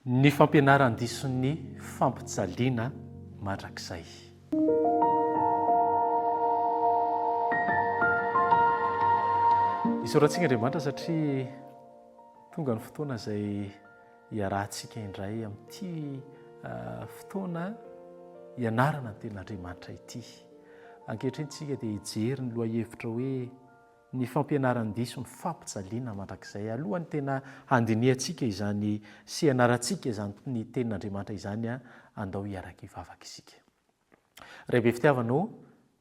ny fampianaran-dison'ny fampijaliana mandrakizay. Isorantsika Andriamanitra satria tonga ny fotoana izay hiarahantsika indray amin'ity fotoana hianarana ny ten'Andriamanitra ity. Ankehitriny tsika dia hijery ny lohahevitra hoe ny fampianaran-diso ny fampijaliana mandrakizay. Alohany tena handiniantsika izany sy hianarantsika izany ny tenin'Andriamanitra izany andao hiaraka hivavaka isika. Ray be fitiavanao,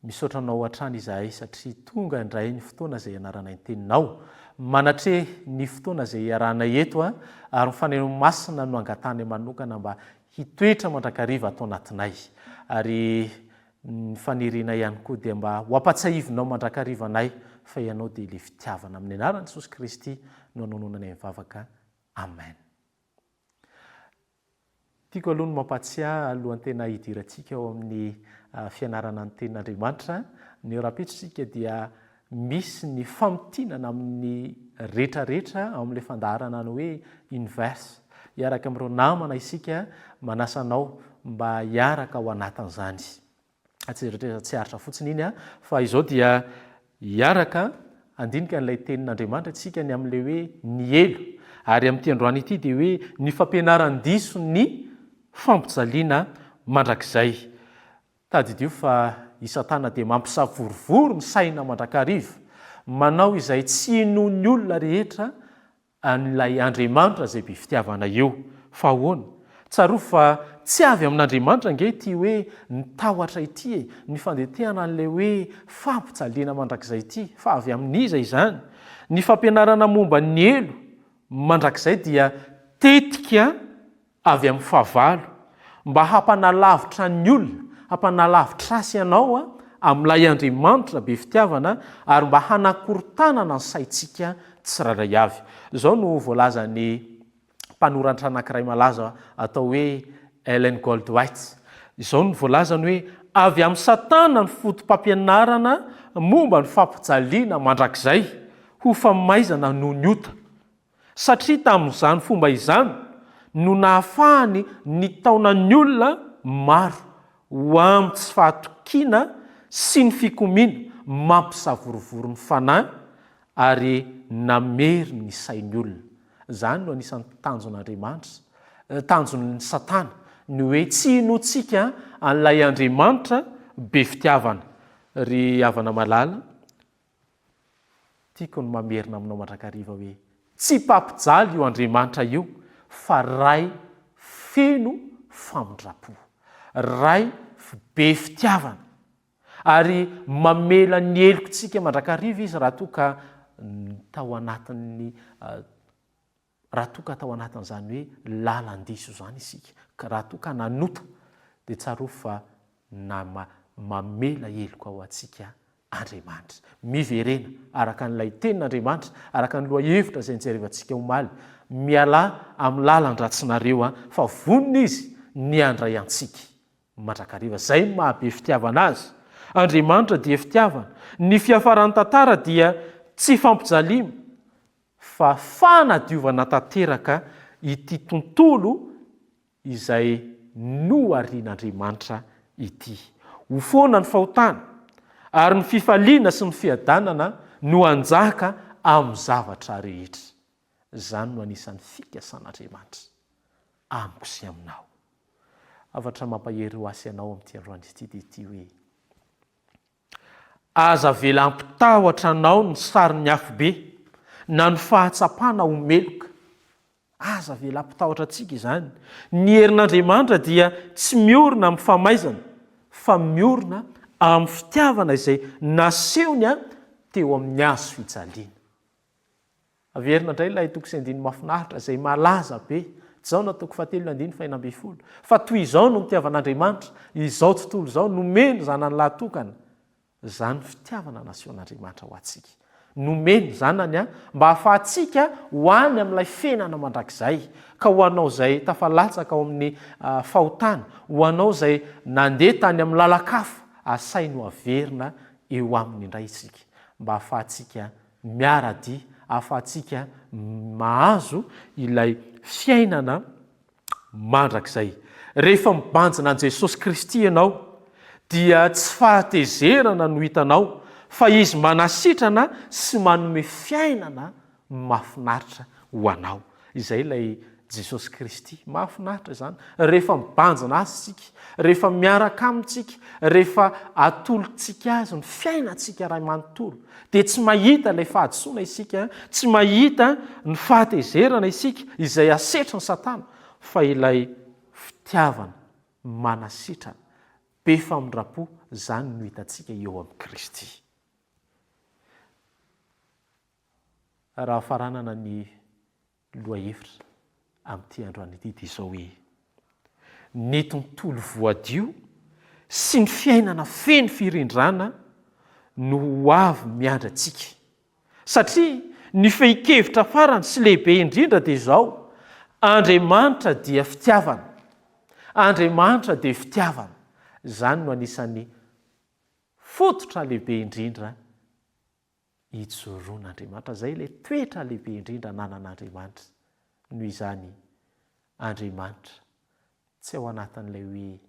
misaotra anao hatrany izahay satria tonga indray ny fotoana izay hianarana ny teninao. Manatre ny fotoana izay hiarana eto ary mifaneno masina no angatany manokana mba hitoetra mandrakariva atao anatinay. Ary ny faniriana ihany koa dia mba ho ampatsahivinao mandrakarivanay fa ianao dia ilay fitiavana amin'ny anaran'i Jesosy Kristy no hanononanay mivavaka. Amen. Tiako aloha no mampatsiahy alohan'ny tena hidirantsika ao amin'ny fianarana ny tenin'Andriamanitra. Ny rahapetritsika dia misy ny famotinana amin'ny rehetrarehetra ao amin'ilay fandaharana ny hoe universe. Hiaraka amin'ireo namana isika manasanao mba hiaraka ao anatin'izany. Tsy haritra fotsiny iny fa izao dia hiaraka andinika n'ilay tenin'Andriamanitra tsika ny amin'ilay hoe ny elo. Ary amin'ity androany ity dia hoe ny fampianaran-diso ny fampijaliana mandrakizay. Tadidio fa isatana dia mampisavorovoro ny saina mandrakariva, manao izay tsy inoany olona rehetra an'ilay Andriamanitra izay be fitiavana eo. Fa ahoana? Tsaroa fa tsy avy amin'Andriamanitra ange ity hoe ny tahotra ity, ny fandetehana an'ilay hoe fampijaliana mandrakizay ity, fa avy amin'iza izany? Ny fampianarana momba ny elo mandrakizay dia tetika avy amin'ny fahavalo mba hampanalavitra ny olona, hampanalavitra asy ianao amin'ilay Andriamanitra be fitiavana ary mba hanakorontanana ny saintsika tsirairay avy. Izao no voalazan'ny mpanoratra anankiray malaza atao hoe Ellen Goldwhite. Izao no voalazany hoe avy amin'ny Satana ny fotom-pampianarana momba ny fampijaliana mandrakizay ho famaizana noho ny ota. Satria tamin'izany fomba izany no nahafahany ny taonan'ny olona maro ho amin'ny tsy fahatokiana sy ny fikomiana mampisavorovoro ny fanahy ary namery ny sain'ny olona. Izany no anisan'ny tanjon'Andriamanitra, tanjon'ny Satana, ny hoe tsy inoantsika an'ilay Andriamanitra be fitiavana. Ry havana malala, tiako no mamerina aminao mandrakariva hoe tsy mpampijaly io Andriamanitra io, fa ray feno famondrapo, ray be fitiavana. Ary mamela ny helokontsika mandrakariva izy raha toa ka tao anatin'ny raha toa ka tao anatin'izany hoe lalan-diso zany isika, ka raha toa ka nanota dia tsaroa fa mamela heloka ao antsika Andriamanitra. Miverena araka n'ilay tenin'Andriamanitra, araka ny lohahevitra izay nijerevantsika omaly, miala amin'ny lalan-dratsinareo fa vonona izy ny andray antsika mandrakariva. Zay mahabe fitiavana azy. Andriamanitra dia fitiavana. Ny fiafarany tantara dia tsy fampijaliana fa fanadiovana tanteraka ity tontolo izay noharian'Andriamanitra ity. Ho foana ny fahotana ary ny fifaliana sy ny fiadanana no anjaka amin'ny zavatra rehetra. Izany no anisan'ny fikasan'Andriamanitra amiko sy aminao. Afatra mampahery ho asy ianao amin'ity androany ity dia ity hoe aza vela ampitahotra anao ny sarin'ny afobe na ny fahatsapana homeloka. Aza vela ampitahotra antsika izany. Ny herin'Andriamanitra dia tsy miorina amin'ny famaizana fa miorina amin'ny fitiavana izay nasehony teo amin'ny hazo fijaliana. Averina indray ilay toko sy andiny mahafinaritra izay malaza be, izao na toko 7:120. Fa toy izao no nitiavan'Andriamanitra izao tontolo izao nomeny zanany lahatokana. Izany fitiavana nasehon'Andriamanitra ho antsika. Nomeny zanany mba hahafahantsika ho any amin'ilay fiainana mandrakizay, ka ho anao izay tafalatsaka ao amin'ny fahotana, ho anao izay nandeha tany amin'ny lalakafa, asainy ho averina eo aminy indray isika, mba hahafahantsika miara-dia, hahafahantsika mahazo ilay fiainana mandrakizay. Rehefa mibanjina an' Jesosy Kristy ianao dia tsy fahatezerana no hitanao fa izy manasitrana sy manome fiainana mahafinaritra ho anao. Izay ilay Jesosy Kristy mahafinaritra zany. Rehefa mibanjina azy sika, rehefa miaraka amintsika, rehefa atolotsika azy ny fiainantsika ray manontolo, dia tsy mahita ilay fahadisoana isika, tsy mahita ny fahatezerana isika izay asetri ny Satana, fa ilay fitiavana manasitrana be famindrapo zany no hitantsika eo amin'ny Kristy. Raha faranana ny lohahevitra amin'ity androany ity dia izao hoe ny tontolo voadio sy ny fiainana feno firindrana no ho avy miandry antsika. Satria ny fehi-kevitra farany sy lehibe indrindra dia izao: Andriamanitra dia fitiavana. Andriamanitra dia fitiavana. Zany no anisan'ny fototra lehibe indrindra ijoroan'Andriamanitra. Zay ilay toetra lehibe indrindra nanan'Andriamanitra. Noho izany Andriamanitra tsy ao anatin'ilay hoe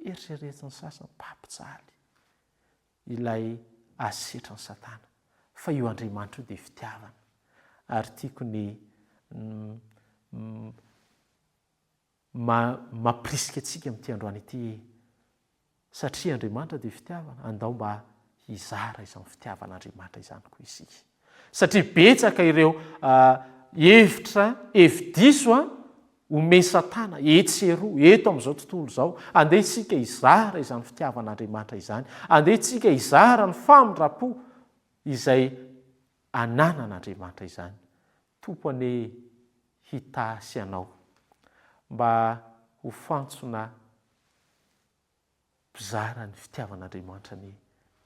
eritreretin'ny sasany mpampijaly ilay asetran'ny Satana, fa io Andriamanitra io dia fitiavana. Ary tiako ny mampirisika antsika amin'ity androany ity, satria Andriamanitra dia fitiavana, andao mba hizara izany fitiavan'Andriamanitra izany koa isika. Satria betsaka ireo hevitra hevi-diso omeny Satana etsy eroa eto amin'izao tontolo izao. Andeha isika hizara izany fitiavan'Andriamanitra izany, andeha isika hizara ny famindrapo izay ananan'Andriamanitra izany. Tompony hitasy anao mba ho fantsona mpizara ny fitiavan'Andriamanitra ny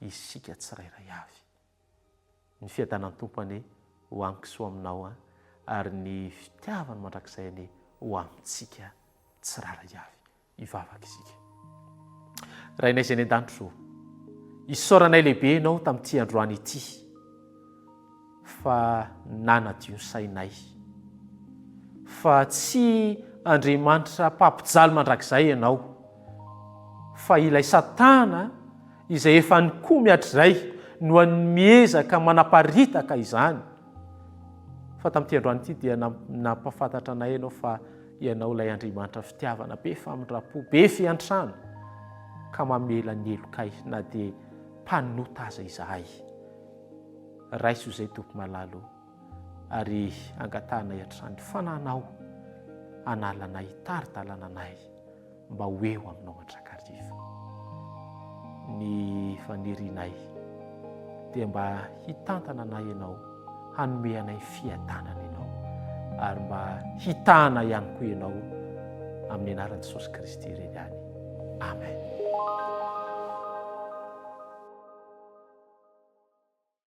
isika tsirairay avy. Ny fiadanan'ny tompony ho ankisoa aminao ary ny fitiavany mandrakizay ny ho amintsika tsiraray avy. Hivavaka isika. Rainay izay ny an-danitro, isaoranay lehibe ianao tamin'ity androany ity, fa nanadio ny sainay, fa tsy Andriamanitra mpampijaly mandrakizay ianao, fa ilay Satana izay efa nikomy hatrizay no miezaka manaparitaka izany. Fa tamin'ity androany ity dia nampafantatra anay ianao fa ianao ilay Andriamanitra fitiavana be famindrapo, be fiantrano, ka mamela ny elokay na dia mpanota aza izahay. Raiso izay tompo malalo, ary angatanay hatrany fananao analanay, tari-dalananay mba ho eo aminao mandrakariva. Ny fanirianay dia mba hitantana anay ianao, hanome anay fiadanana ianao, ary mba hitana ihany koa ianao amin'ny anaran'i Jesosy Kristy ireny ihany. Amen.